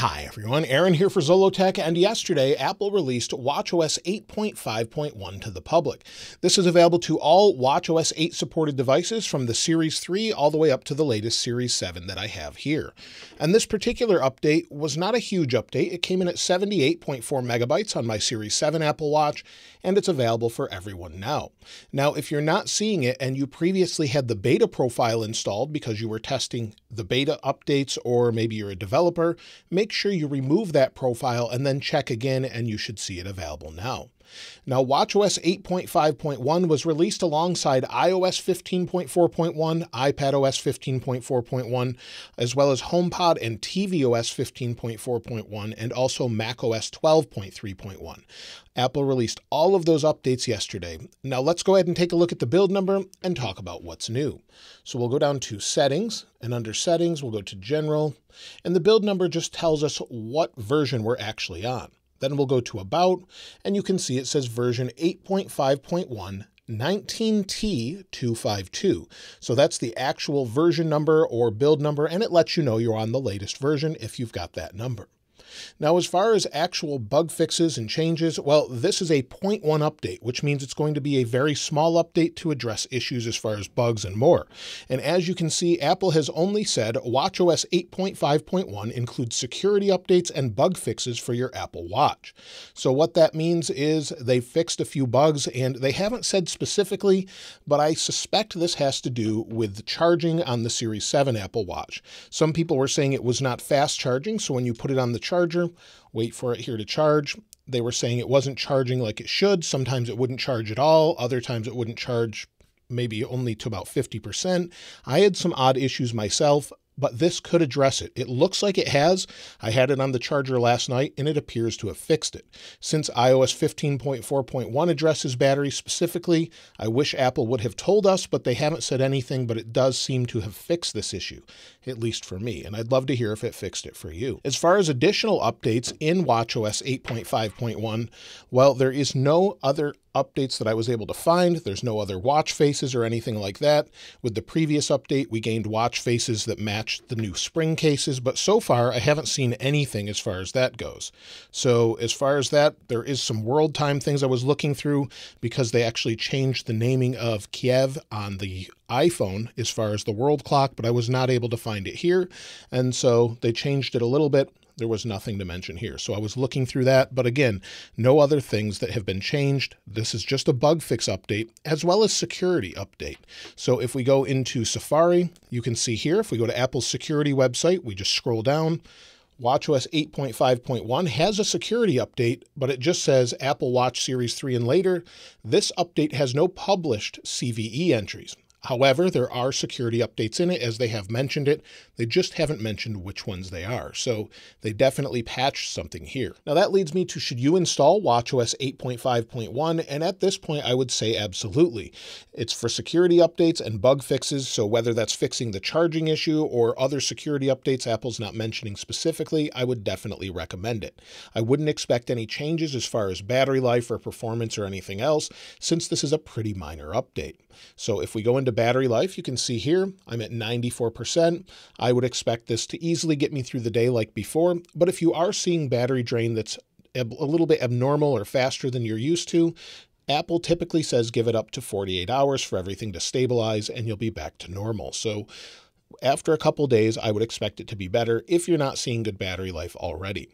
Hi everyone, Aaron here for Zollotech, and yesterday Apple released watchOS 8.5.1 to the public. This is available to all watchOS 8 supported devices from the Series 3 all the way up to the latest Series 7 that I have here. And this particular update was not a huge update. It came in at 78.4 megabytes on my Series 7 Apple Watch, and it's available for everyone now. Now, if you're not seeing it and you previously had the beta profile installed because you were testing the beta updates, or maybe you're a developer, make sure you remove that profile and then check again, and you should see it available now. Now, watchOS 8.5.1 was released alongside iOS 15.4.1, iPadOS 15.4.1, as well as HomePod and tvOS 15.4.1, and also macOS 12.3.1. Apple released all of those updates yesterday. Now let's go ahead and take a look at the build number and talk about what's new. So we'll go down to Settings, and under Settings, we'll go to General, and the build number just tells us what version we're actually on. Then we'll go to About, and you can see it says version 8.5.1, 19T252. So that's the actual version number or build number, and it lets you know you're on the latest version if you've got that number. Now, as far as actual bug fixes and changes, well, this is a 0.1 update, which means it's going to be a very small update to address issues as far as bugs and more. And as you can see, Apple has only said watchOS 8.5.1 includes security updates and bug fixes for your Apple Watch. So what that means is they fixed a few bugs, and they haven't said specifically, but I suspect this has to do with the charging on the Series 7 Apple Watch. Some people were saying it was not fast charging, so when you put it on the charger, wait for it here to charge. They were saying it wasn't charging like it should. Sometimes it wouldn't charge at all. Other times it wouldn't charge maybe only to about 50%. I had some odd issues myself, but this could address it. It looks like it has. I had it on the charger last night, and it appears to have fixed it. Since iOS 15.4.1 addresses battery specifically, I wish Apple would have told us, but they haven't said anything, but it does seem to have fixed this issue, at least for me, and I'd love to hear if it fixed it for you. As far as additional updates in watchOS 8.5.1, well, there is no other updates that I was able to find. There's no other watch faces or anything like that. With the previous update, we gained watch faces that matched the new spring cases, but so far I haven't seen anything as far as that goes. So as far as that, there is some world time things I was looking through because they actually changed the naming of Kiev on the iPhone as far as the world clock, but I was not able to find it here. And so they changed it a little bit. There was nothing to mention here. So I was looking through that, but again, no other things that have been changed. This is just a bug fix update as well as security update. So if we go into Safari, you can see here, if we go to Apple's security website, we just scroll down. watchOS 8.5.1 has a security update, but it just says Apple Watch Series 3 and later. This update has no published CVE entries. However, there are security updates in it, as they have mentioned it. They just haven't mentioned which ones they are. So they definitely patched something here. Now that leads me to, should you install watchOS 8.5.1? And at this point, I would say absolutely. It's for security updates and bug fixes. So whether that's fixing the charging issue or other security updates Apple's not mentioning specifically, I would definitely recommend it. I wouldn't expect any changes as far as battery life or performance or anything else, since this is a pretty minor update. So if we go into battery life, you can see here, I'm at 94%. I would expect this to easily get me through the day like before, but if you are seeing battery drain that's a little bit abnormal or faster than you're used to, Apple typically says give it up to 48 hours for everything to stabilize and you'll be back to normal. So after a couple days, I would expect it to be better if you're not seeing good battery life already.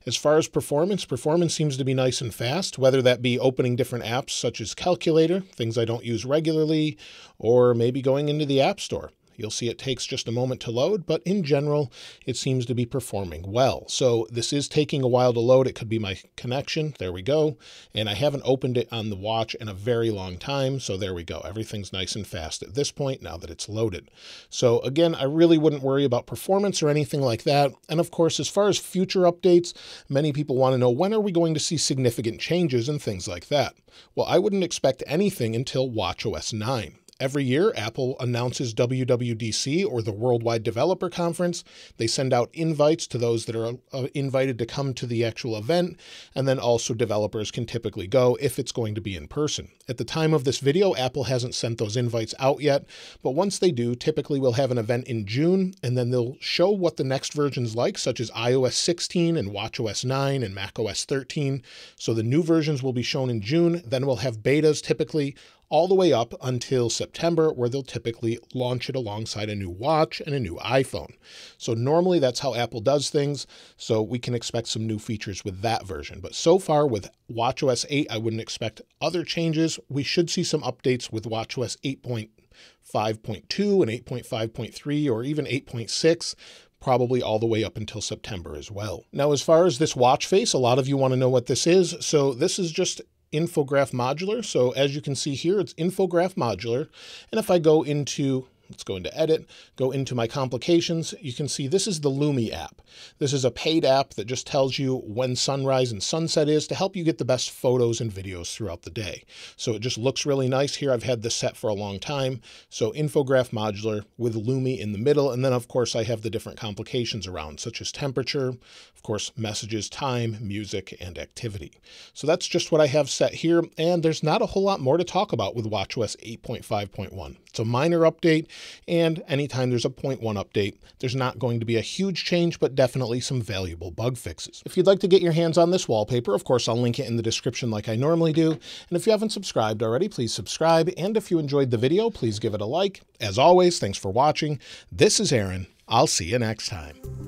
As far as performance seems to be nice and fast, whether that be opening different apps such as Calculator, things I don't use regularly, or maybe going into the App Store. You'll see it takes just a moment to load, but in general, it seems to be performing well. So this is taking a while to load. It could be my connection. There we go. And I haven't opened it on the watch in a very long time. So there we go. Everything's nice and fast at this point now that it's loaded. So again, I really wouldn't worry about performance or anything like that. And of course, as far as future updates, many people want to know, when are we going to see significant changes and things like that? Well, I wouldn't expect anything until watchOS 9. Every year, Apple announces WWDC, or the Worldwide Developer Conference. They send out invites to those that are invited to come to the actual event, and then also developers can typically go if it's going to be in person. At the time of this video, Apple hasn't sent those invites out yet, but once they do, typically we'll have an event in June, and then they'll show what the next version's like, such as iOS 16 and watchOS 9 and macOS 13. So the new versions will be shown in June, then we'll have betas typically all the way up until September, where they'll typically launch it alongside a new watch and a new iPhone. So normally that's how Apple does things, so we can expect some new features with that version. But so far with watchOS 8, I wouldn't expect other changes. We should see some updates with watchOS 8.5.2 and 8.5.3 or even 8.6. Probably all the way up until September as well. Now, as far as this watch face, a lot of you want to know what this is. So this is just infograph modular. So as you can see here, it's infograph modular. And if I go into, let's go into edit, go into my complications, you can see this is the Lumi app. This is a paid app that just tells you when sunrise and sunset is to help you get the best photos and videos throughout the day. So it just looks really nice here. I've had this set for a long time. So infograph modular with Lumi in the middle. And then of course I have the different complications around, such as temperature, of course, messages, time, music, and activity. So that's just what I have set here. And there's not a whole lot more to talk about with watchOS 8.5.1. It's a minor update, and anytime there's a 0.1 update, there's not going to be a huge change, but definitely some valuable bug fixes. If you'd like to get your hands on this wallpaper, of course, I'll link it in the description like I normally do. And if you haven't subscribed already, please subscribe. And if you enjoyed the video, please give it a like. As always, thanks for watching. This is Aaron. I'll see you next time.